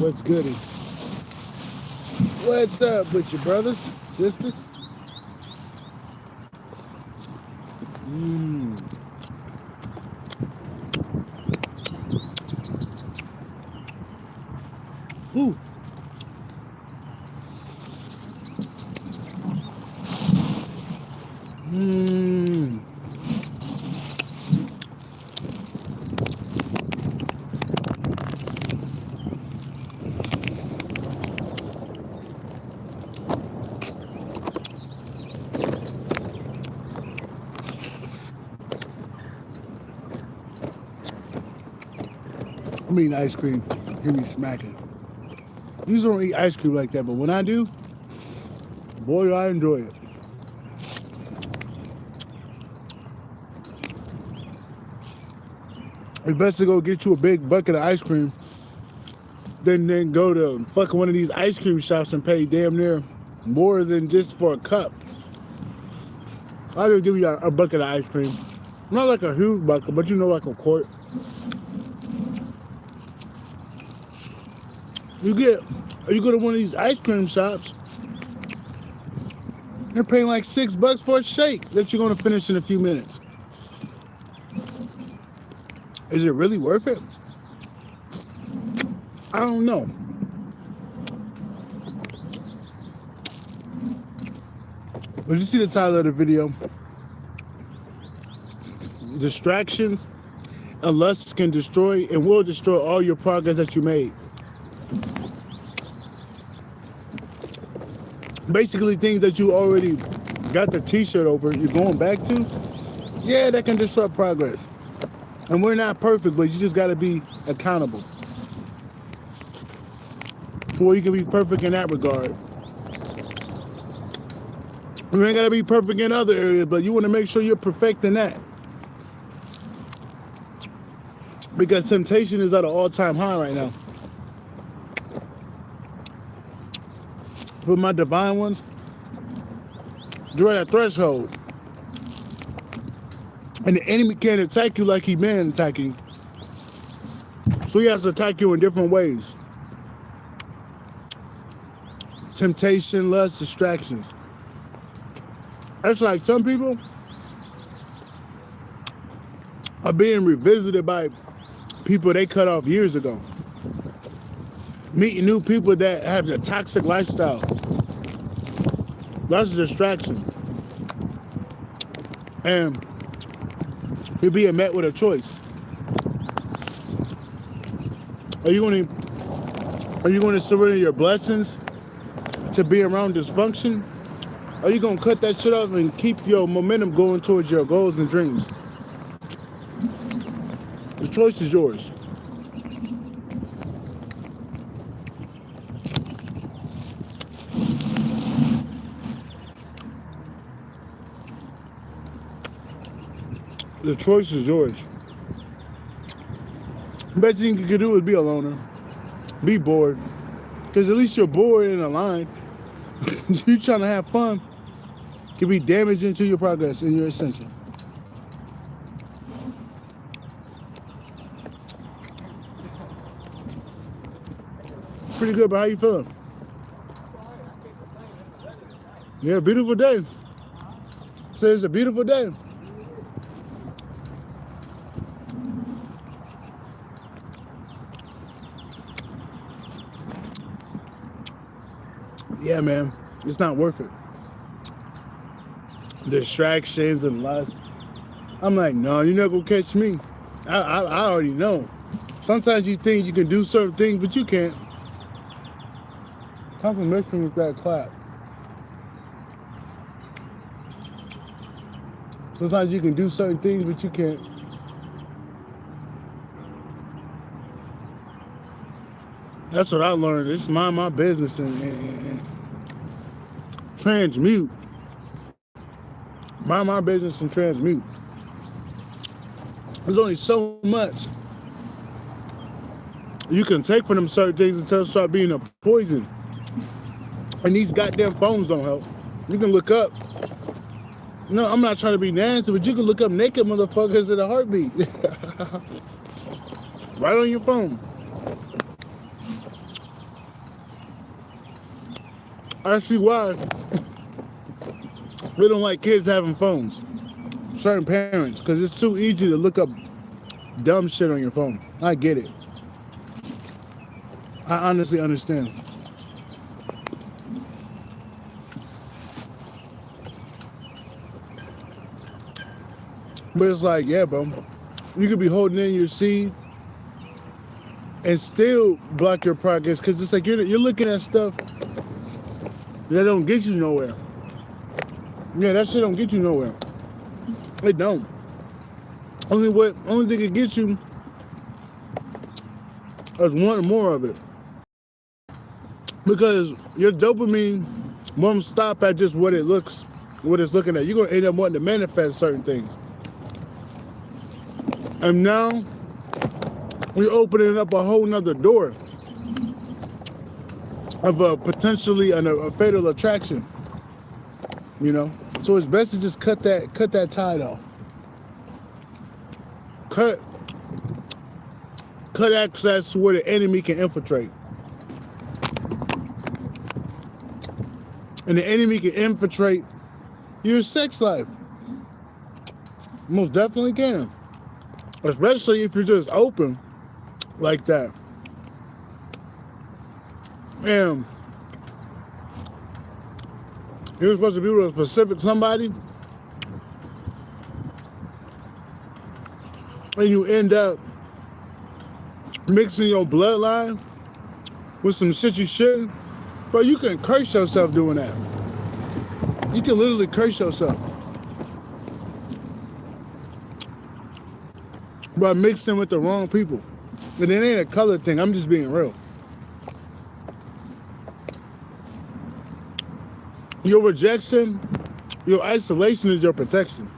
What's good? What's up with your brothers, sisters? Mmm. Ooh. Mmm. I'm eating ice cream. Hear me smacking. Usually don't eat ice cream like that, but when I do, boy, I enjoy it. It's best to go get you a big bucket of ice cream then go to fucking one of these ice cream shops and pay damn near more than just for a cup. I'll just give you a bucket of ice cream. Not like a huge bucket, but you know, like a quart. You go to one of these ice cream shops, you're paying like $6 for a shake that you're gonna finish in a few minutes. Is it really worth it? I don't know. But you see the title of the video? Distractions and lust can destroy and will destroy all your progress that you made. Basically, things that you already got the t-shirt over, you're going back to, yeah, that can disrupt progress. And we're not perfect, but you just got to be accountable. Before you can be perfect in that regard. You ain't got to be perfect in other areas, but you want to make sure you're perfecting that. Because temptation is at an all-time high right now. For my divine ones, they're at a threshold. And the enemy can't attack you like he been attacking. So he has to attack you in different ways. Temptation, lust, distractions. That's like some people are being revisited by people they cut off years ago. Meeting new people that have a toxic lifestyle. That's a distraction. And you're being met with a choice. Are you going to surrender your blessings to be around dysfunction? Are you going to cut that shit off and keep your momentum going towards your goals and dreams? The choice is yours. The choice is yours. The best thing you can do is be a loner. Be bored. Because at least you're bored and aligned. You trying to have fun can be damaging to your progress and your ascension. Pretty good, but how you feeling? Yeah, beautiful day. So it's a beautiful day. Yeah, man, it's not worth it. Distractions and lust. I'm like, no, you're not gonna catch me. I already know. Sometimes you think you can do certain things, but you can't. Confirmation with that clap. Sometimes you can do certain things, but you can't. That's what I learned. It's mind my business and transmute. Mind my business and transmute. There's only so much you can take from them certain things until it start being a poison. And these goddamn phones don't help. You can look up. No, I'm not trying to be nasty, but you can look up naked motherfuckers in a heartbeat. Right on your phone. I see why they don't like kids having phones. Certain parents, because it's too easy to look up dumb shit on your phone. I get it. I honestly understand. But it's like, yeah, bro, you could be holding in your seed and still block your progress, because it's like you're looking at stuff that don't get you nowhere. Yeah, that shit don't get you nowhere. It don't. Only thing it gets you is wanting more of it. Because your dopamine won't stop at just what it's looking at. You're gonna end up wanting to manifest certain things. And now we're opening up a whole nother door of a potentially a fatal attraction. You know? So it's best to just cut that tide off. Cut access to where the enemy can infiltrate. And the enemy can infiltrate your sex life. Most definitely can. Especially if you're just open like that. And you're supposed to be with a specific somebody, and you end up mixing your bloodline with some shit you shouldn't, but you can curse yourself doing that. You can literally curse yourself by mixing with the wrong people. And it ain't a color thing, I'm just being real. Your rejection, your isolation is your protection.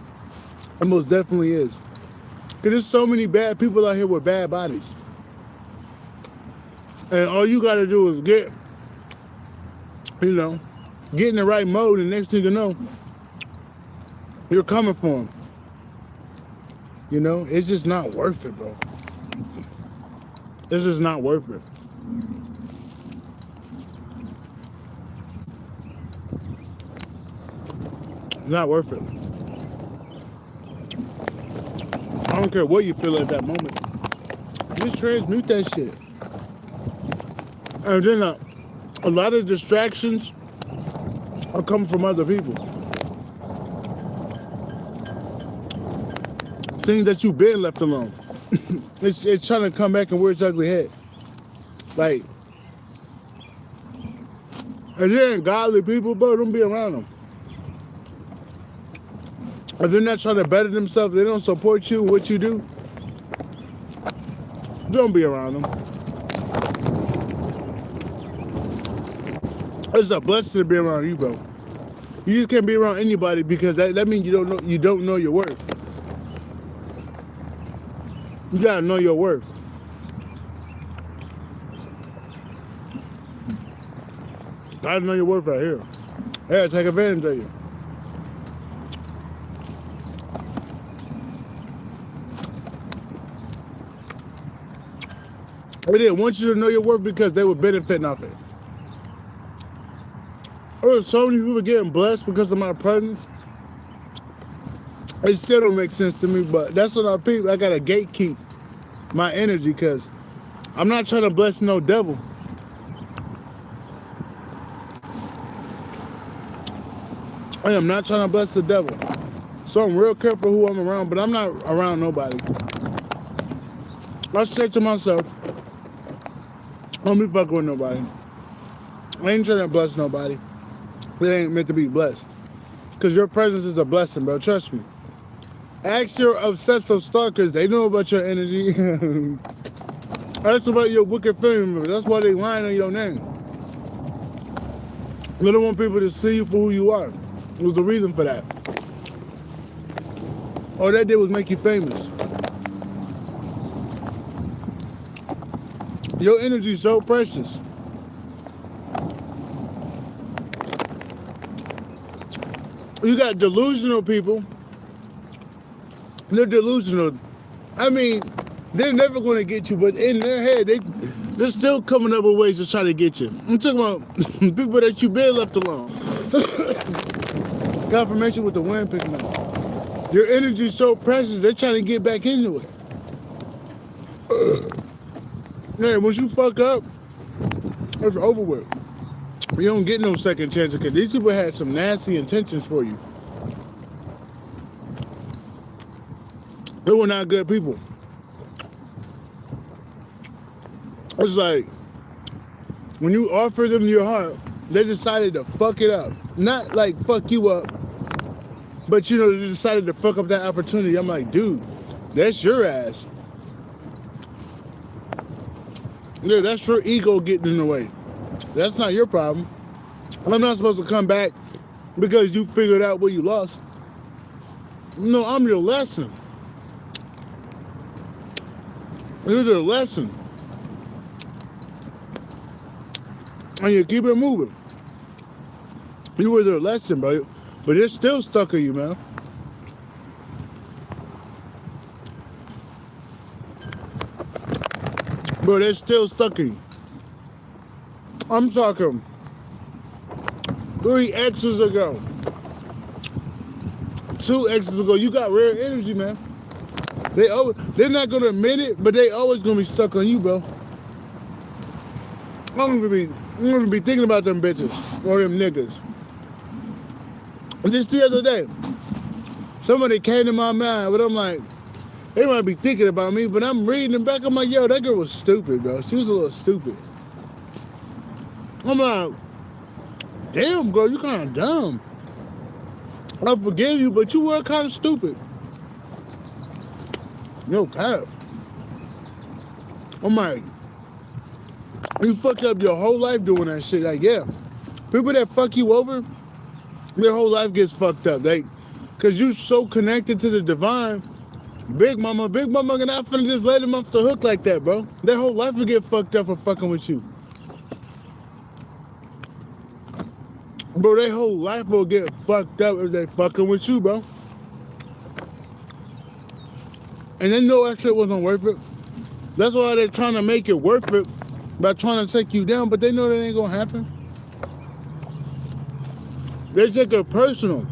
It most definitely is. Because there's so many bad people out here with bad bodies. And all you gotta do is get in the right mode, and next thing you know, you're coming for them. You know, it's just not worth it, bro. It's just not worth it. Not worth it. I don't care what you feel at that moment. Just transmute that shit. And then a lot of distractions are coming from other people. Things that you've been left alone. It's trying to come back and rear its ugly head. Like, and they ain't godly people, bro, don't be around them. If they're not trying to better themselves, they don't support you, what you do, don't be around them. It's a blessing to be around you, bro. You just can't be around anybody, because that means you don't know your worth. You gotta know your worth. Gotta know your worth right here. Yeah, take advantage of you. They didn't want you to know your worth because they were benefiting off it. There's so many people getting blessed because of my presence. It still don't make sense to me, but that's what I peep. I gotta gatekeep my energy, because I'm not trying to bless no devil. I am not trying to bless the devil. So I'm real careful who I'm around, but I'm not around nobody. I say to myself, don't be fucking with nobody. I ain't trying to bless nobody. It ain't meant to be blessed. Because your presence is a blessing, bro. Trust me. Ask your obsessive stalkers. They know about your energy. Ask about your wicked family members. That's why they lying on your name. They don't want people to see you for who you are. It was the reason for that. All that did was make you famous. Your energy is so precious. You got delusional people. They're delusional. I mean, they're never going to get you, but in their head, They're still coming up with ways to try to get you. I'm talking about people that you've been left alone. Confirmation with the wind picking up. Your energy's so precious, they're trying to get back into it. Yeah, once you fuck up, it's over with. You don't get no second chance because these people had some nasty intentions for you. They were not good people. It's like, when you offer them your heart, they decided to fuck it up. Not like fuck you up, but you know, they decided to fuck up that opportunity. I'm like, dude, that's your ass. Yeah, that's your ego getting in the way. That's not your problem. I'm not supposed to come back because you figured out what you lost. No, I'm your lesson. You're the lesson. And you keep it moving. You were their lesson, bro. But it's still stuck in you, man. Bro, they're still stuck in you. I'm talking 3 X's ago. 2 X's ago. You got rare energy, man. They're not gonna admit it, but they always gonna be stuck on you, bro. I'm gonna be thinking about them bitches or them niggas. And just the other day, somebody came to my mind, but I'm like, they might be thinking about me, but I'm reading them back. I'm like, yo, that girl was stupid, bro. She was a little stupid. I'm like, damn, girl, you kind of dumb. I forgive you, but you were kind of stupid. Yo, cap. I'm like, you fucked up your whole life doing that shit. Like, yeah, people that fuck you over, their whole life gets fucked up. Cause you so connected to the divine. Big mama not finna just let them off the hook like that, bro. Their whole life will get fucked up for fucking with you. Bro, their whole life will get fucked up if they fucking with you, bro. And they know that shit wasn't worth it. That's why they're trying to make it worth it by trying to take you down, but they know that ain't gonna happen. They take it personal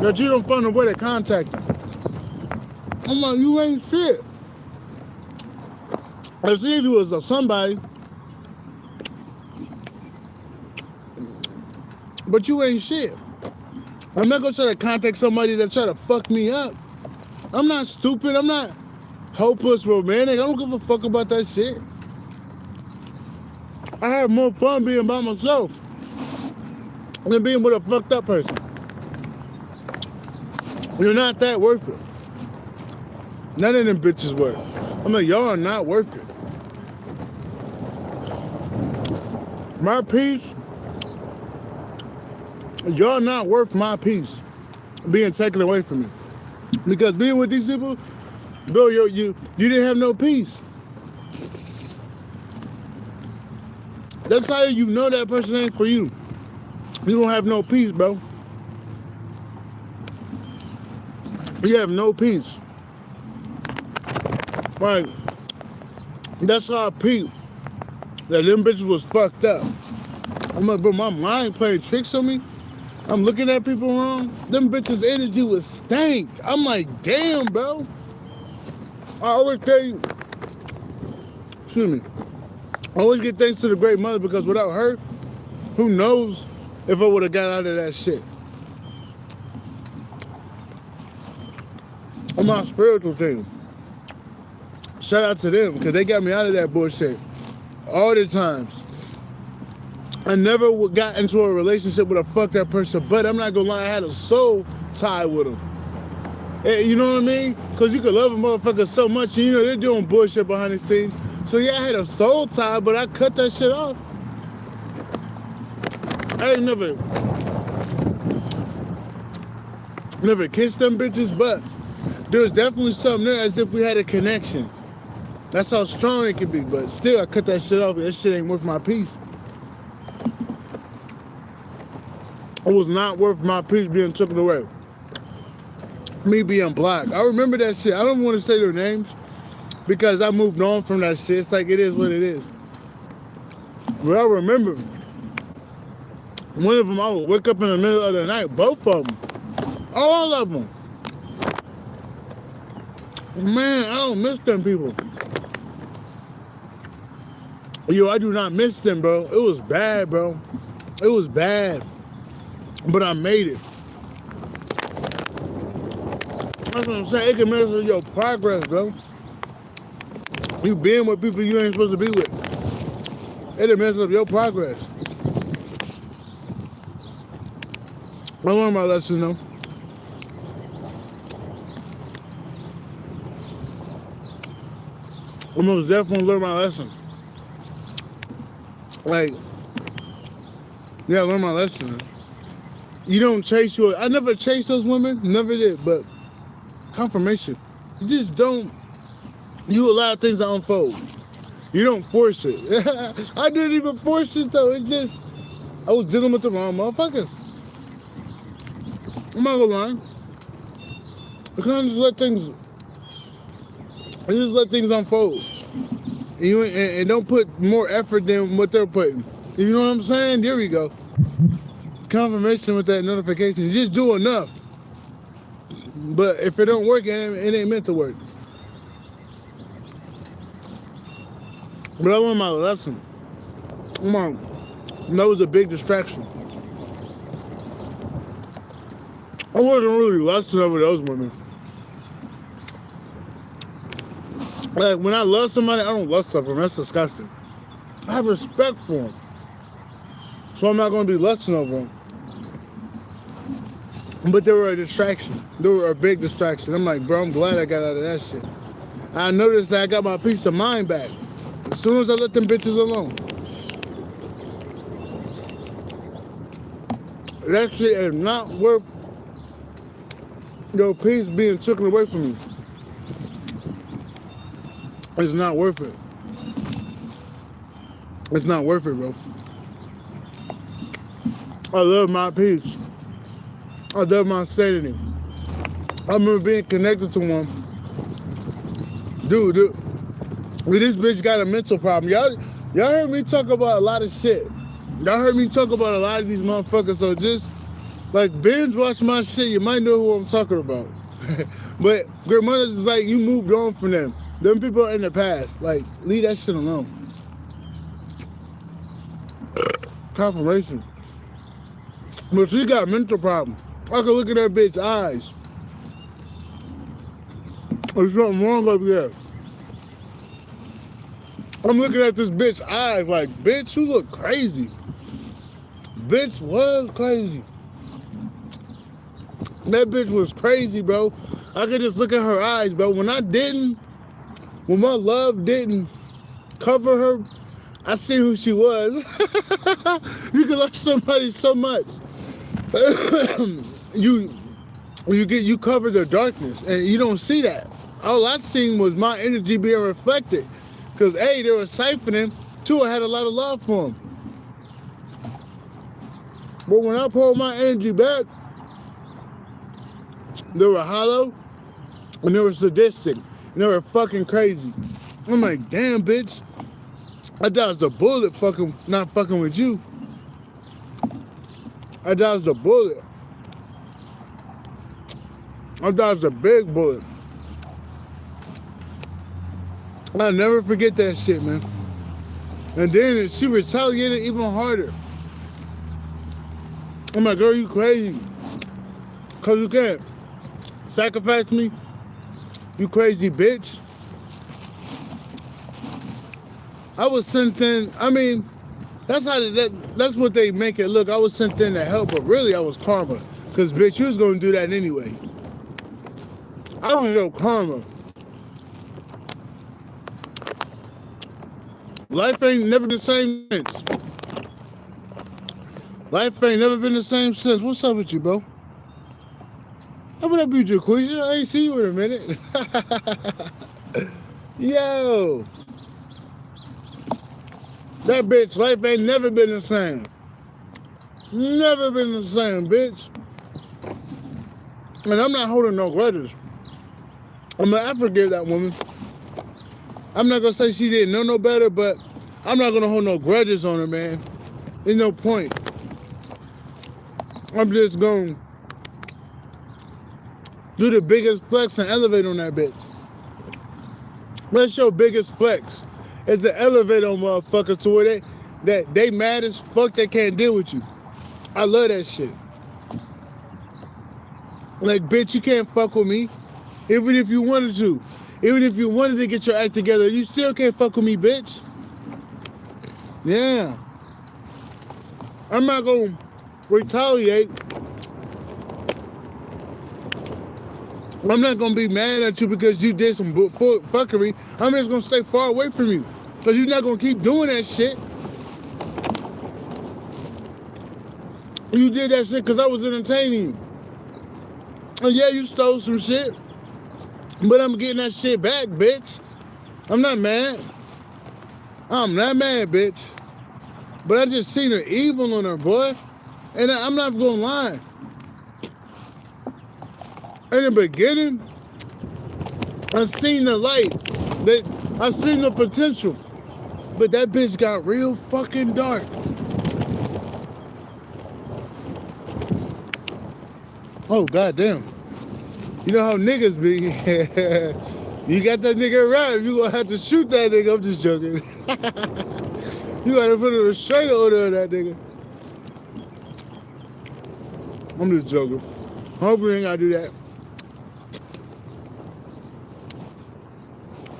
that you don't find a way to contact them. I'm like, you ain't shit. I see if you was a somebody, but you ain't shit. I'm not gonna try to contact somebody that try to fuck me up. I'm not stupid. I'm not hopeless romantic. I don't give a fuck about that shit. I have more fun being by myself than being with a fucked up person. You're not that worth it. None of them bitches worth it. I'm like, y'all are not worth it. My peace, y'all not worth my peace being taken away from me. Because being with these people, bro, you didn't have no peace. That's how you know that person ain't for you. You don't have no peace, bro. You have no peace. Right. That's how I peeped that them bitches was fucked up. I'm like, bro, my mind playing tricks on me. I'm looking at people wrong. Them bitches' energy was stank. I'm like, damn, bro. I always tell you, excuse me, I always give thanks to the great mother because without her, who knows if I would have got out of that shit. On my spiritual team. Shout out to them because they got me out of that bullshit all the times. I never got into a relationship with a fucked up person, but I'm not gonna lie, I had a soul tie with them. You know what I mean? Because you can love a motherfucker so much, and you know they're doing bullshit behind the scenes. So yeah, I had a soul tie, but I cut that shit off. I ain't never kissed them bitches, but there was definitely something there as if we had a connection. That's how strong it could be, but still, I cut that shit off. That shit ain't worth my peace. It was not worth my peace being taken away. Me being black. I remember that shit. I don't want to say their names, because I moved on from that shit. It's like it is what it is. But I remember one of them, I would wake up in the middle of the night, both of them, all of them. Man, I don't miss them people. Yo, I do not miss them, bro. It was bad, bro. It was bad. But I made it. That's what I'm saying. It can mess with your progress, bro. You being with people you ain't supposed to be with. It'll mess up your progress. I learned my lesson, though. I most definitely learned my lesson. Like, yeah, I learned my lesson. You don't chase your... I never chased those women. Never did. But confirmation. You just don't... You allow things to unfold. You don't force it. I didn't even force it, though. It's just... I was dealing with the wrong motherfuckers. I'm not gonna lie. I kind of just let things... I just let things unfold. And don't put more effort than what they're putting. You know what I'm saying? There we go. Confirmation with that notification. You just do enough. But if it don't work, it ain't meant to work. But I learned my lesson. Come on. That was a big distraction. I wasn't really lusting over those women. Like, when I love somebody, I don't lust over them. That's disgusting. I have respect for them. So I'm not going to be lusting over them. But they were a distraction. They were a big distraction. I'm like, bro, I'm glad I got out of that shit. I noticed that I got my peace of mind back as soon as I let them bitches alone. That shit is not worth your peace being taken away from you. It's not worth it. It's not worth it, bro. I love my peace. I love my sanity. I remember being connected to one. Dude, this bitch got a mental problem. Y'all heard me talk about a lot of shit. Y'all heard me talk about a lot of these motherfuckers. So just, like, binge watch my shit. You might know who I'm talking about. But grandmothers is like, you moved on from them. Them people are in the past. Like, leave that shit alone. Confirmation. But she got a mental problem. I can look at that bitch's eyes. There's something wrong up there. I'm looking at this bitch's eyes like, bitch, you look crazy. Bitch was crazy. That bitch was crazy, bro. I could just look at her eyes, bro. When my love didn't cover her, I see who she was. You can love somebody so much. You cover the darkness and you don't see that. All I seen was my energy being reflected. Because A, they were siphoning. 2, I had a lot of love for them. But when I pulled my energy back, they were hollow and they were sadistic and they were fucking crazy. I'm like, damn, bitch. I dodged a bullet not fucking with you. I dodged a bullet. I dodged a big bullet. I'll never forget that shit, man. And then she retaliated even harder. I'm like, girl, you crazy. Cause you can't sacrifice me. You crazy bitch. I was sent in, I mean, that's what they make it look. I was sent in to help, but really I was karma. Cause bitch, you was gonna do that anyway. I don't know karma. Life ain't never the same since. Life ain't never been the same since. What's up with you, bro? How about that, Jaquisha? I ain't seen you in a minute. Yo. That bitch, life ain't never been the same. Never been the same, bitch. And I'm not holding no grudges. I forgive that woman. I'm not gonna say she didn't know no better, but I'm not gonna hold no grudges on her, man. There's no point. I'm just gonna do the biggest flex and elevate on that bitch. What's your biggest flex? Is to elevate on motherfuckers to where they mad as fuck they can't deal with you. I love that shit. Like, bitch, you can't fuck with me. Even if you wanted to. Even if you wanted to get your act together, you still can't fuck with me, bitch. Yeah. I'm not gonna retaliate. I'm not gonna be mad at you because you did some fuckery. I'm just gonna stay far away from you. Because you're not gonna keep doing that shit. You did that shit because I was entertaining you. And yeah, you stole some shit. But I'm getting that shit back, bitch. I'm not mad. I'm not mad, bitch. But I just seen her evil on her, boy. And I'm not gonna lie. In the beginning, I seen the light. I seen the potential. But that bitch got real fucking dark. Oh, goddamn. You know how niggas be. You got that nigga around, you gonna have to shoot that nigga. I'm just joking. You gotta put a restraint order on that nigga. I'm just joking. Hopefully I ain't gotta do that.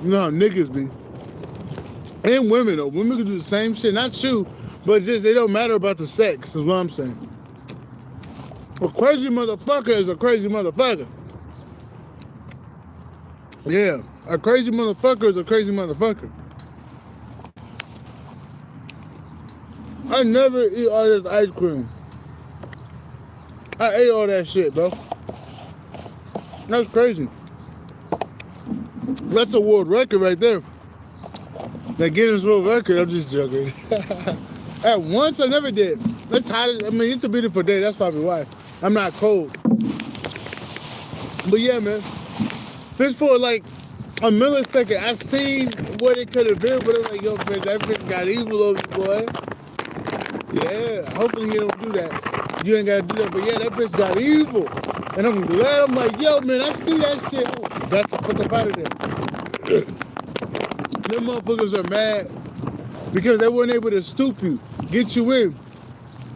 You know how niggas be. And women though. Women can do the same shit. Not you, but just it don't matter about the sex, is what I'm saying. A crazy motherfucker is a crazy motherfucker. Yeah, a crazy motherfucker is a crazy motherfucker. I never eat all this ice cream. I ate all that shit, bro. That's crazy. That's a world record right there. That Guinness World Record, I'm just joking. At once, I never did. That's hot. I mean, it's a beautiful day. That's probably why. I'm not cold. But yeah, man. Just for like a millisecond, I seen what it could have been, but I'm like, yo, bitch, that bitch got evil over you, boy. Yeah, hopefully he don't do that. You ain't gotta do that, but yeah, that bitch got evil. And I'm glad. I'm like, yo, man, I see that shit. Got the fuck up out of there. Them motherfuckers are mad because they weren't able to stoop you, get you in.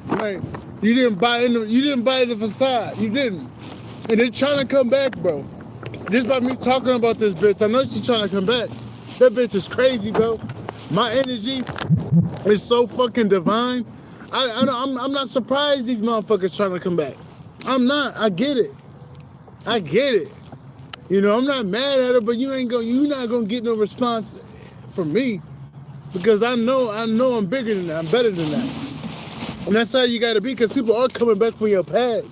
Like, you didn't buy the facade. You didn't. And they're trying to come back, bro. Just by me talking about this bitch, I know she's trying to come back. That bitch is crazy, bro. My energy is so fucking divine. I'm not surprised these motherfuckers trying to come back. I'm not. I get it. I get it. You know, I'm not mad at her, but you're not gonna get no response from me because I know I'm bigger than that. I'm better than that. And that's how you gotta be, because people are coming back from your past.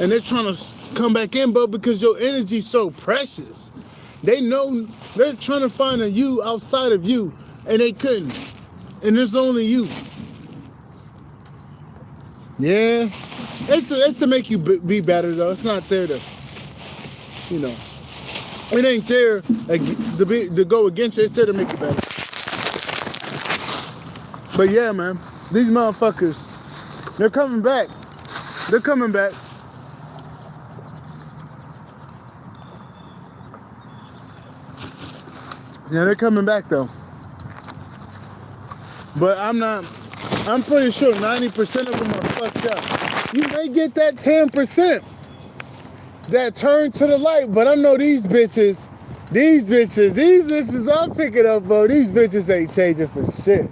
And they're trying to come back in, but because your energy's so precious. They know they're trying to find a you outside of you, and they couldn't. And there's only you. Yeah. It's to make you be better, though. It's not there to, you know. It ain't there to go against you. It's there to make you better. But yeah, man. These motherfuckers, they're coming back. They're coming back. Yeah, they're coming back though. But I'm pretty sure 90% of them are fucked up. You may get that 10% that turn to the light, but I know these bitches I'm picking up, bro. These bitches ain't changing for shit.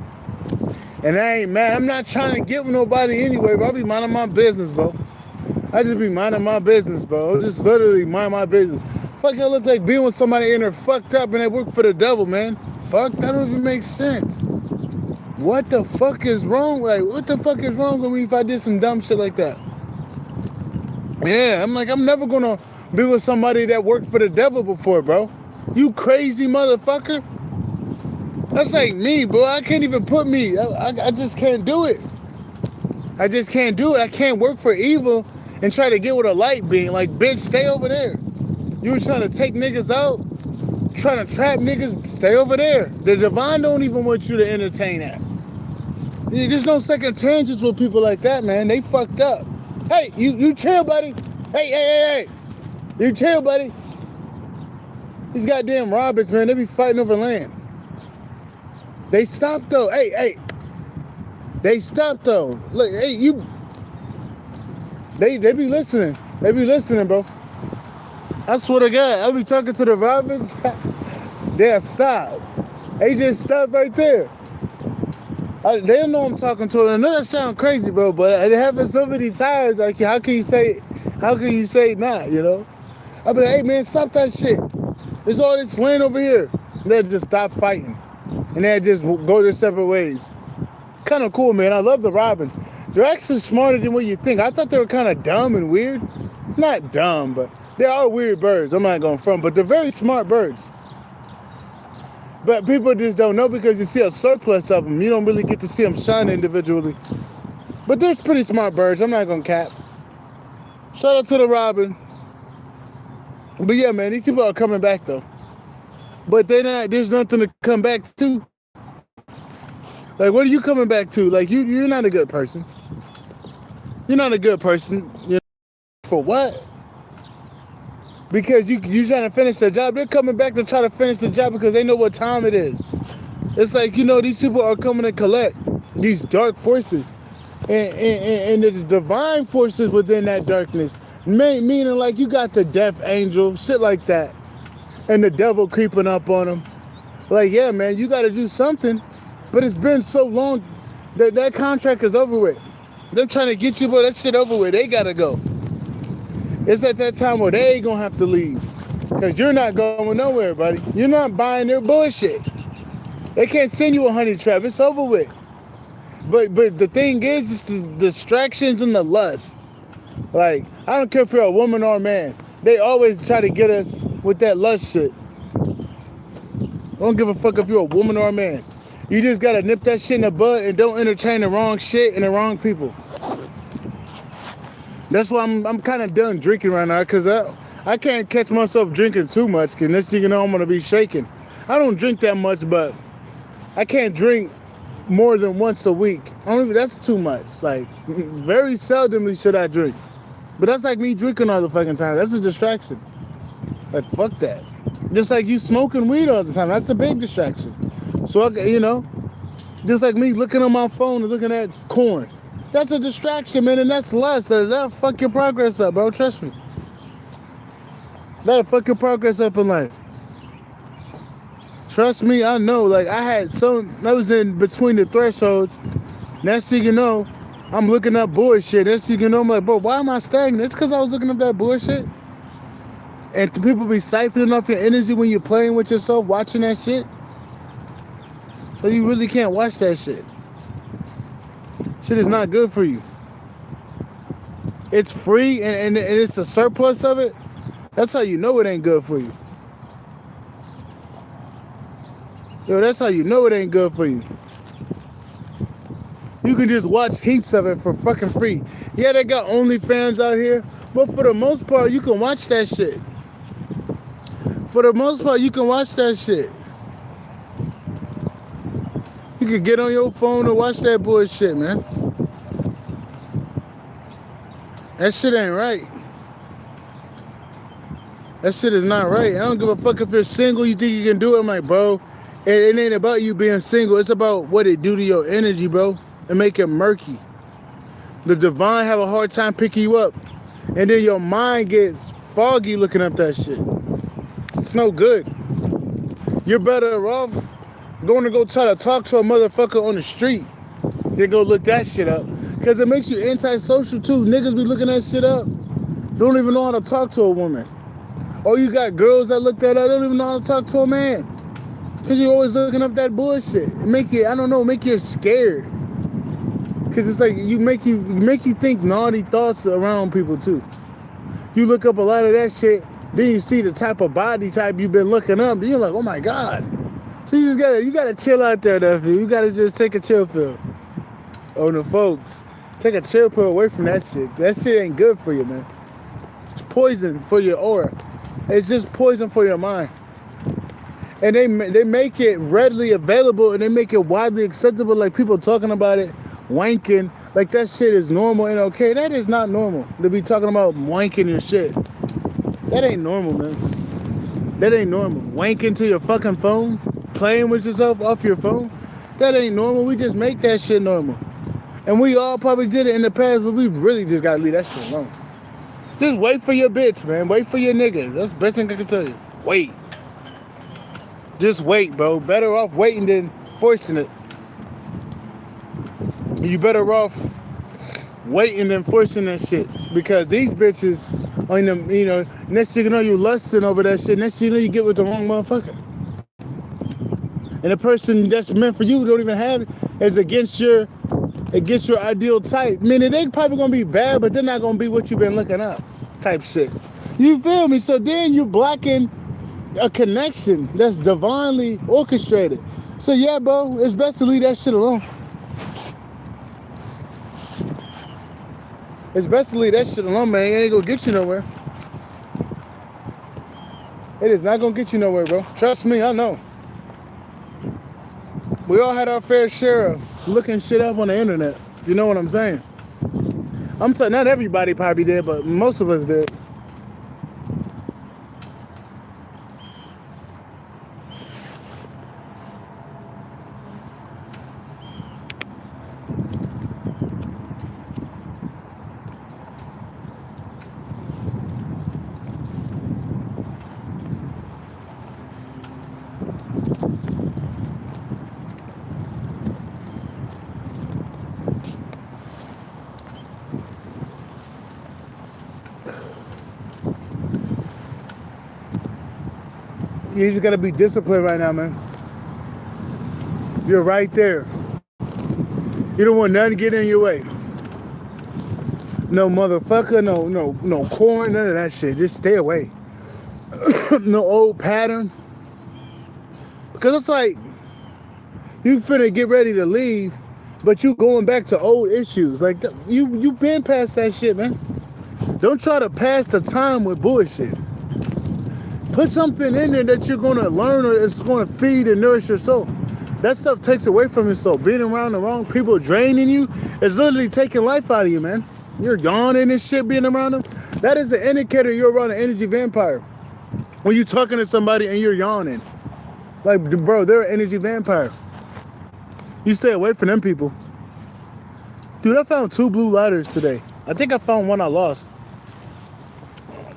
And I ain't mad. I'm not trying to get with nobody anyway, bro. I be minding my business, bro. I just be minding my business, bro. I just literally mind my business. Fuck, I look like being with somebody in there fucked up and they work for the devil, man. Fuck, that don't even make sense. What the fuck is wrong? Like, what the fuck is wrong with me if I did some dumb shit like that? Yeah, I'm like, I'm never gonna be with somebody that worked for the devil before, bro. You crazy motherfucker. That's like me, bro. I can't even put me. I just can't do it. I just can't do it. I can't work for evil and try to get with a light being like, bitch, stay over there. You were trying to take niggas out? trying to trap niggas, stay over there. The divine don't even want you to entertain that. There's no second chances with people like that, man. They fucked up. Hey, you chill, buddy. Hey. You chill, buddy. These goddamn Roberts, man, they be fighting over land. They stopped, though. Hey. They stopped, though. Look, hey, you... They be listening. They be listening, bro. I swear to God, I be talking to the Roberts. They'll stop. They just stopped right there. They don't know I'm talking to them. I know that sound crazy, bro, but it happens so many times. Like, how can you say not, you know? I be like, hey, man, stop that shit. There's all this land over here. And they'll just stop fighting. And they'll just go their separate ways. Kind of cool, man. I love the Robins. They're actually smarter than what you think. I thought they were kind of dumb and weird. Not dumb, but they are weird birds. I'm not going front, but they're very smart birds. But people just don't know because you see a surplus of them. You don't really get to see them shine individually. But they're pretty smart birds. I'm not going to cap. Shout out to the robin. But yeah, man, these people are coming back, though. But they're not. There's nothing to come back to. Like, what are you coming back to? Like, you're not a good person. You're not a good person. You know, for what? Because you trying to finish the job. They're coming back to try to finish the job because they know what time it is. It's like, you know, these people are coming to collect these dark forces. And the divine forces within that darkness. Meaning, like, you got the death angel, shit like that. And the devil creeping up on them. Like, yeah, man, you got to do something. But it's been so long that that contract is over with. They're trying to get you, but that shit over with. They got to go. It's at that time where they ain't going to have to leave. Because you're not going nowhere, buddy. You're not buying their bullshit. They can't send you a honey trap. It's over with. But the thing is, it's the distractions and the lust. Like, I don't care if you're a woman or a man. They always try to get us with that lust shit. I don't give a fuck if you're a woman or a man. You just got to nip that shit in the bud and don't entertain the wrong shit and the wrong people. That's why I'm kind of done drinking right now, because I can't catch myself drinking too much, because next thing you know, I'm going to be shaking. I don't drink that much, but I can't drink more than once a week. That's too much. Like, very seldomly should I drink. But that's like me drinking all the fucking time. That's a distraction. Like, fuck that. Just like you smoking weed all the time. That's a big distraction. So, you know, just like me looking on my phone and looking at corn. That's a distraction, man, and that's lust. That'll fuck your progress up, bro. Trust me. That'll fuck your progress up in life. Trust me, I know. Like, I was in between the thresholds. Next thing you know, I'm looking up bullshit. Next thing you know, I'm like, bro, why am I stagnant? It's because I was looking up that bullshit. And the people be siphoning off your energy when you're playing with yourself, watching that shit. So you really can't watch that shit. Shit is not good for you. It's free and it's a surplus of it. That's how you know it ain't good for you. Yo, that's how you know it ain't good for you. You can just watch heaps of it for fucking free. Yeah, they got OnlyFans out here, but for the most part, you can watch that shit. For the most part, you can watch that shit. You can get on your phone and watch that bullshit, man. That shit ain't right. That shit is not right. I don't give a fuck if you're single, you think you can do it. I'm like, bro, it ain't about you being single. It's about what it do to your energy, bro, and make it murky. The divine have a hard time picking you up. And then your mind gets foggy looking up that shit. It's no good. You're better off going to go try to talk to a motherfucker on the street than go look that shit up. Because it makes you antisocial too. Niggas be looking that shit up. Don't even know how to talk to a woman. Or you got girls that look that up, don't even know how to talk to a man. Because you're always looking up that bullshit. It make you, I don't know, make you scared. Because it's like, you make you think naughty thoughts around people too. You look up a lot of that shit, then you see the type of body type you've been looking up, and you're like, oh my God. So you gotta chill out there, nephew. You gotta just take a chill pill. Oh no, folks. Take a chill pill away from that shit. That shit ain't good for you, man. It's poison for your aura. It's just poison for your mind. And they make it readily available, and they make it widely acceptable, like people talking about it, wanking, like that shit is normal and okay. That is not normal to be talking about wanking your shit. That ain't normal, man. That ain't normal. Wanking to your fucking phone, playing with yourself off your phone, that ain't normal. We just make that shit normal. And we all probably did it in the past, but we really just gotta leave that shit alone. Just wait for your bitch, man. Wait for your nigga. That's the best thing I can tell you. Wait. Just wait, bro. Better off waiting than forcing it. You better off waiting than forcing that shit. Because these bitches, on them, you know, next thing you know, you lusting over that shit. Next thing you know, you get with the wrong motherfucker. And the person that's meant for you don't even have it is against your ideal type. Meaning they probably gonna be bad, but they're not gonna be what you've been looking up. Type shit. You feel me? So then you're blocking a connection that's divinely orchestrated. So yeah, bro, it's best to leave that shit alone. It's best to leave that shit alone, man. It ain't gonna get you nowhere. It is not gonna get you nowhere, bro. Trust me, I know. We all had our fair share of looking shit up on the internet. You know what I'm saying? I'm saying not everybody probably did, but most of us did. You just gotta be disciplined right now, man. You're right there. You don't want nothing to get in your way. No motherfucker, no corn, none of that shit. Just stay away. No old pattern. Because it's like, you finna get ready to leave, but you going back to old issues. Like, you been past that shit, man. Don't try to pass the time with bullshit. Put something in there that you're going to learn or it's going to feed and nourish your soul. That stuff takes away from your soul. Being around the wrong people draining you is literally taking life out of you, man. You're yawning and shit being around them. That is an indicator you're around an energy vampire. When you're talking to somebody and you're yawning. Like, bro, they're an energy vampire. You stay away from them people. Dude, I found 2 blue lighters today. I think I found one I lost.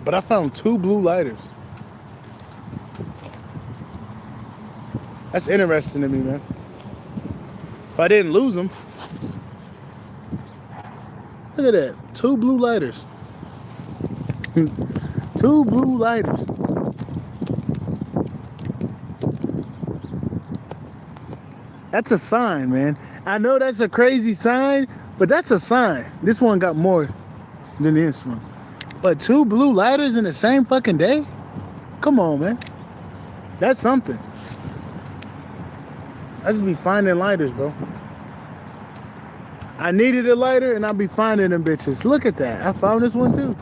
But I found 2 blue lighters. That's interesting to me, man. If I didn't lose them. Look at that. 2 blue lighters. 2 blue lighters. That's a sign, man. I know that's a crazy sign, but that's a sign. This one got more than this one. But 2 blue lighters in the same fucking day? Come on, man. That's something. I just be finding lighters, bro. I needed a lighter and I'll be finding them bitches. Look at that. I found this one too.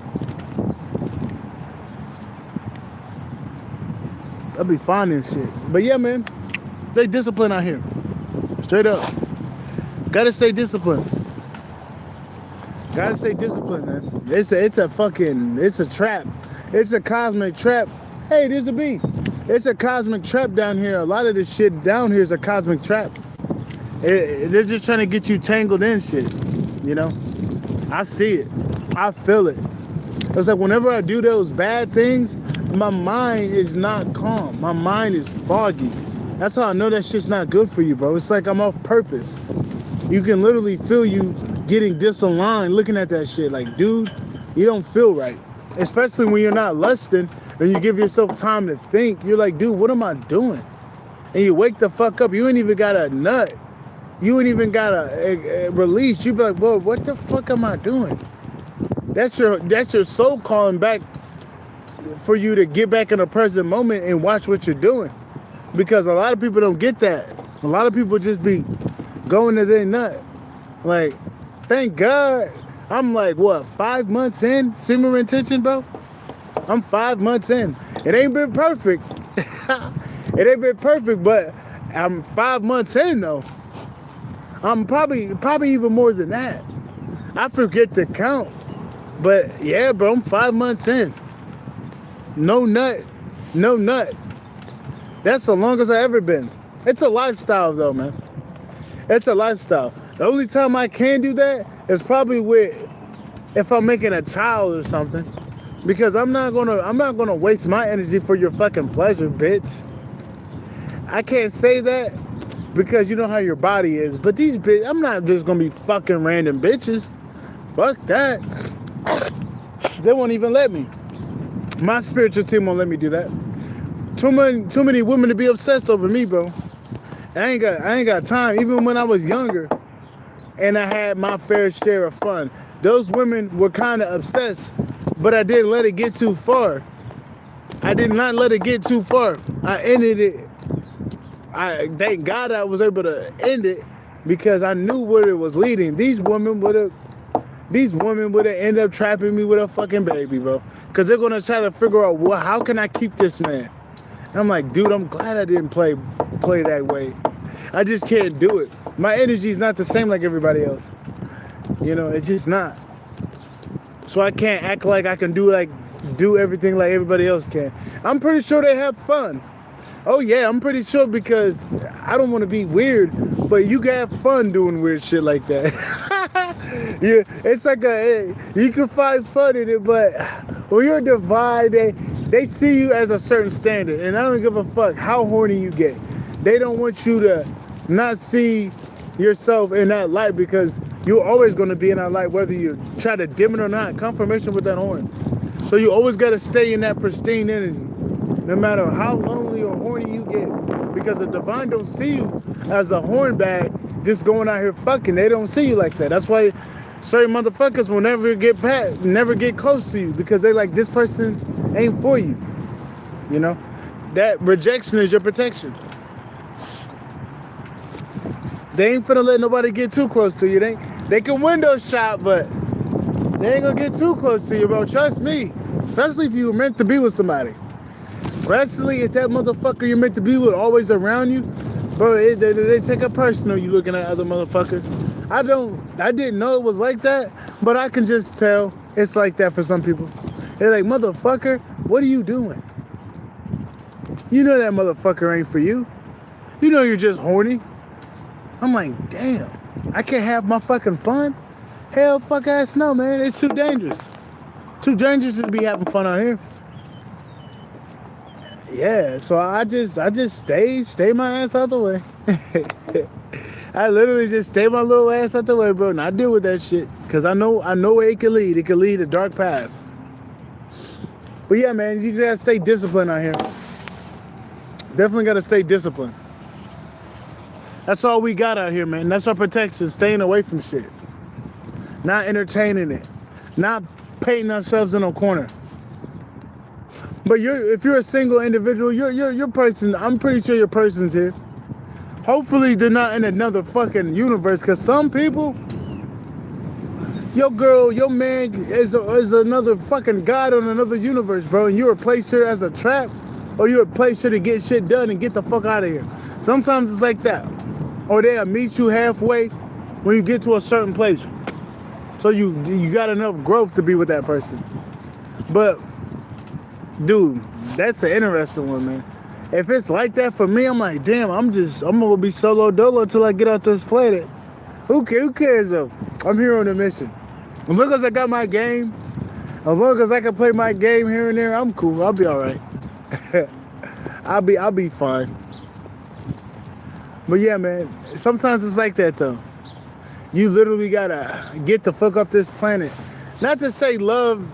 I'll be finding shit. But yeah, man. Stay disciplined out here. Straight up. Gotta stay disciplined. Gotta stay disciplined, man. It's a trap. It's a cosmic trap. Hey, there's a bee. It's a cosmic trap down here. A lot of this shit down here is a cosmic trap. They're just trying to get you tangled in shit, you know? I see it. I feel it. It's like whenever I do those bad things, my mind is not calm. My mind is foggy. That's how I know that shit's not good for you, bro. It's like I'm off purpose. You can literally feel you getting disaligned looking at that shit. Like, dude, you don't feel right. Especially when you're not lusting and you give yourself time to think. You're like, dude, what am I doing? And you wake the fuck up. You ain't even got a nut. You ain't even got a release. You be like, whoa, what the fuck am I doing? That's your soul calling back for you to get back in the present moment and watch what you're doing. Because a lot of people don't get that. A lot of people just be going to their nut. Like, thank God. I'm like, what, 5 months in? Simmering tension, bro? I'm 5 months in. It ain't been perfect. It ain't been perfect, but I'm 5 months in though. I'm probably even more than that. I forget to count. But yeah, bro, I'm 5 months in. No nut. No nut. That's the longest I ever been. It's a lifestyle though, man. It's a lifestyle. The only time I can do that is probably if I'm making a child or something. Because I'm not gonna waste my energy for your fucking pleasure, bitch. I can't say that because you know how your body is. But these bitches, I'm not just gonna be fucking random bitches. Fuck that. They won't even let me. My spiritual team won't let me do that. Too many women to be obsessed over me, bro. I ain't got time. Even when I was younger and I had my fair share of fun, those women were kind of obsessed, but I didn't let it get too far. I did not let it get too far. I ended it. I thank God I was able to end it because I knew where it was leading. These women would have ended up trapping me with a fucking baby, bro. Because they're going to try to figure out, well, how can I keep this man? And I'm like, dude, I'm glad I didn't play that way. I just can't do it. My energy is not the same like everybody else. You know, it's just not. So I can't act like I can do everything like everybody else can. I'm pretty sure they have fun. Oh yeah, I'm pretty sure because I don't want to be weird, but you can have fun doing weird shit like that. Yeah, it's like you can find fun in it, but when you're divine, they see you as a certain standard, and I don't give a fuck how horny you get. They don't want you to not see yourself in that light because you're always going to be in that light, whether you try to dim it or not. Confirmation with that horn. So you always got to stay in that pristine energy, no matter how lonely or horny you get, because the divine don't see you as a horn bag just going out here fucking. They don't see you like that. That's why certain motherfuckers will never get close to you, because they like, this person ain't for you. You know, that rejection is your protection. They ain't finna let nobody get too close to you. They can window shop, but they ain't gonna get too close to you, bro. Trust me. Especially if you were meant to be with somebody. Especially if that motherfucker you're meant to be with always around you. Bro, they take it personal, you looking at other motherfuckers. I didn't know it was like that, but I can just tell it's like that for some people. They're like, motherfucker, what are you doing? You know that motherfucker ain't for you. You know you're just horny. I'm like, damn, I can't have my fucking fun? Hell fuck ass no, man. It's too dangerous. Too dangerous to be having fun out here. Yeah, so I just stay my ass out the way. I literally just stay my little ass out the way, bro, and I deal with that shit. Cause I know where it could lead. It could lead a dark path. But yeah, man, you just gotta stay disciplined out here. Definitely gotta stay disciplined. That's all we got out here, man. That's our protection, staying away from shit. Not entertaining it. Not painting ourselves in a corner. But if you're a single individual, your person, I'm pretty sure your person's here. Hopefully they're not in another fucking universe, because some people, your girl, your man is another fucking god on another universe, bro, and you replace her as a trap, or you replace her to get shit done and get the fuck out of here. Sometimes it's like that. Or they'll meet you halfway when you get to a certain place. So you got enough growth to be with that person. But, dude, that's an interesting one, man. If it's like that for me, I'm like, damn, I'm gonna be solo dolo until I get off this planet. Who cares though? I'm here on a mission. As long as I got my game, as long as I can play my game here and there, I'm cool. I'll be all right. I'll be fine. But yeah, man, sometimes it's like that though. You literally gotta get the fuck off this planet. Not to say love,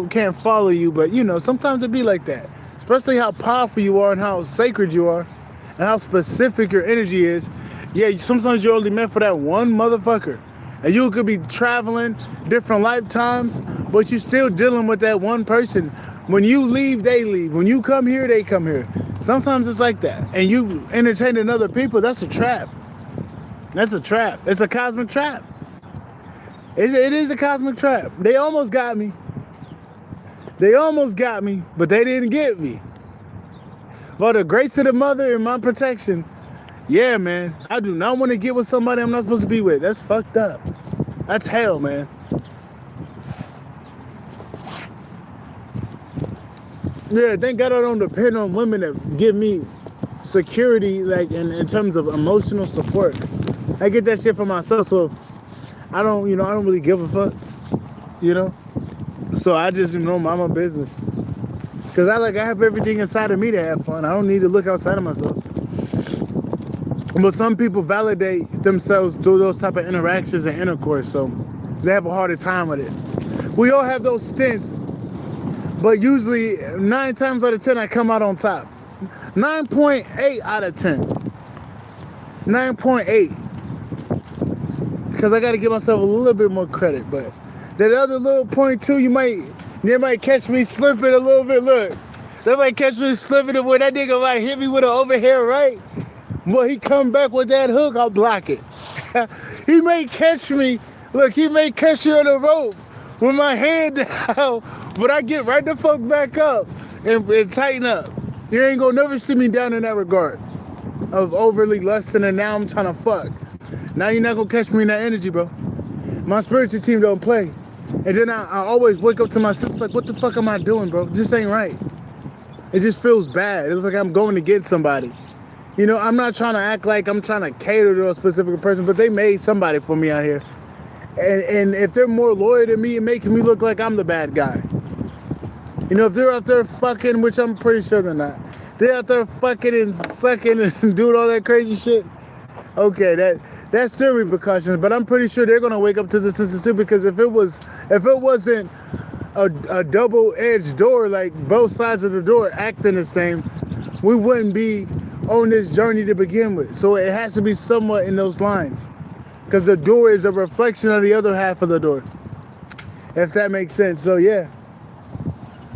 can't follow you, but sometimes it be like that. Especially how powerful you are and how sacred you are and how specific your energy is. Yeah, sometimes you're only meant for that one motherfucker. And you could be traveling different lifetimes, but you're still dealing with that one person. When you leave, they leave. When you come here, they come here. Sometimes it's like that. And you entertaining other people, that's a trap. That's a trap. It's a cosmic trap. It is a cosmic trap. They almost got me. But they didn't get me. For the grace of the mother and my protection, yeah, man, I do not want to get with somebody I'm not supposed to be with. That's fucked up. That's hell, man. Yeah, thank God I don't depend on women that give me security, like in terms of emotional support. I get that shit for myself, so I don't really give a fuck, So I just, mind my business. Because I have everything inside of me to have fun. I don't need to look outside of myself. But some people validate themselves through those type of interactions and intercourse, so they have a harder time with it. We all have those stints, but usually 9 times out of 10 I come out on top. 9.8 out of 10. 9.8. Because I got to give myself a little bit more credit, but that other little 0.2, they might catch me slipping a little bit. Look, they might catch me slipping where that nigga might hit me with an overhead right. Well, he come back with that hook, I'll block it. He may catch me. Look, he may catch you on the rope with my hand down, but I get right the fuck back up and tighten up. You ain't gonna never see me down in that regard of overly lusting and now I'm trying to fuck. Now you're not gonna catch me in that energy, bro. My spiritual team don't play. And then I always wake up to my senses like, what the fuck am I doing, bro? This ain't right. It just feels bad. It's like I'm going against somebody. I'm not trying to act like I'm trying to cater to a specific person, but they made somebody for me out here. And if they're more loyal to me and making me look like I'm the bad guy. If they're out there fucking, which I'm pretty sure they're not. They're out there fucking and sucking and doing all that crazy shit. Okay, that's still repercussions, but I'm pretty sure they're gonna wake up to the senses too, because if it wasn't a double-edged door, like both sides of the door acting the same, we wouldn't be on this journey to begin with. So it has to be somewhat in those lines, because the door is a reflection of the other half of the door, if that makes sense. So yeah,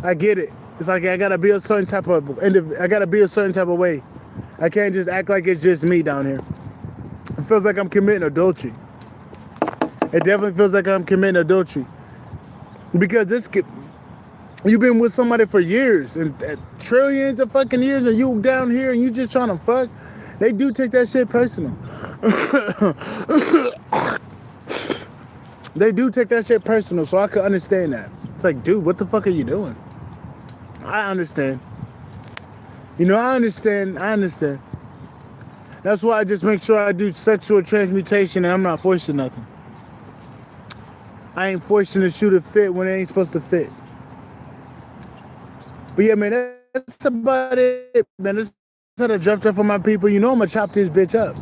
I get it. It's like I gotta be a certain type of way. I can't just act like it's just me down here. It feels like I'm committing adultery. It definitely feels like I'm committing adultery, because you've been with somebody for years and trillions of fucking years, and you down here and you just trying to fuck. They do take that shit personal. They do take that shit personal, so I could understand that. It's like, dude, what the fuck are you doing? I understand. I understand. That's why I just make sure I do sexual transmutation and I'm not forcing nothing. I ain't forcing the shoe to fit when it ain't supposed to fit. But yeah, man, that's about it, man. That's how I dropped off for my people. I'm gonna chop this bitch up.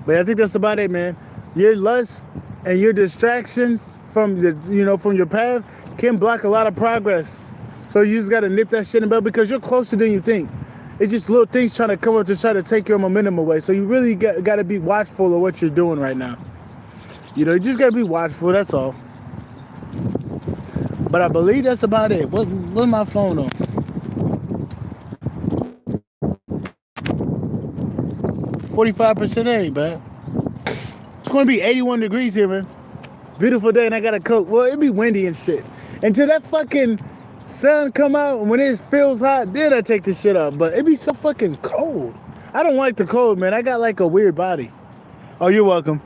But I think that's about it, man. Your lust and your distractions from your path can block a lot of progress. So you just gotta nip that shit in the bud, because you're closer than you think. It's just little things trying to come up to try to take your momentum away. So you really gotta be watchful of what you're doing right now. You just gotta be watchful, that's all. But I believe that's about it. What's my phone on? 45% ain't bad. It's gonna be 81 degrees here, man. Beautiful day, and I got a coat. Well, it'd be windy and shit. Until that fucking sun come out, and when it feels hot, then I take the shit off. But it'd be so fucking cold. I don't like the cold, man. I got like a weird body. Oh, you're welcome.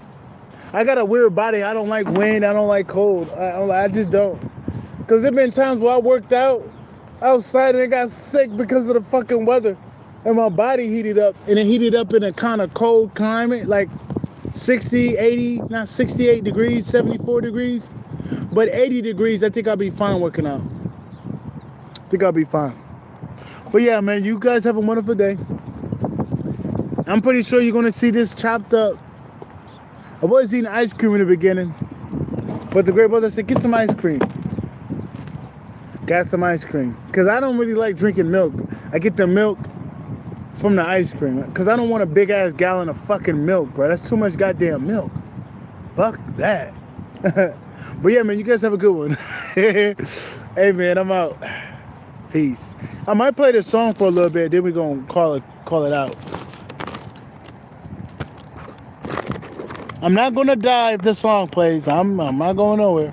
I got a weird body. I don't like wind. I don't like cold. I just don't. Because there been times where I worked out outside and I got sick because of the fucking weather. And my body heated up. And it heated up in a kind of cold climate, like 60, 80, not 68 degrees, 74 degrees. But 80 degrees, I think I'll be fine working out. I think I'll be fine. But yeah, man, you guys have a wonderful day. I'm pretty sure you're going to see this chopped up. I was eating ice cream in the beginning, but the great brother said, get some ice cream. Got some ice cream. Because I don't really like drinking milk. I get the milk from the ice cream. Because I don't want a big-ass gallon of fucking milk, bro. That's too much goddamn milk. Fuck that. But yeah, man, you guys have a good one. Hey, man, I'm out. Peace. I might play this song for a little bit, then we're going to call it out. I'm not going to die if this song plays. I'm not going nowhere.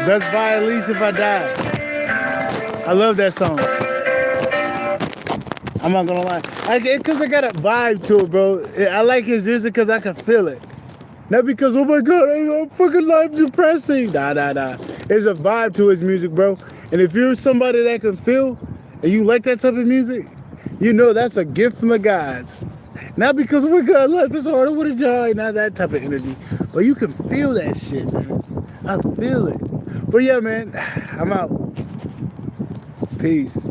That's by At Least If I Die. I love that song. I'm not gonna lie. Because I got a vibe to it, bro. I like his music because I can feel it. Not because, oh my God, I'm fucking life depressing. Nah. There's a vibe to his music, bro. And if you're somebody that can feel and you like that type of music, you know that's a gift from the gods. Not because, oh my God, life is hard, I want to die. Not that type of energy. But you can feel that shit, man. I feel it. But yeah, man, I'm out. Peace.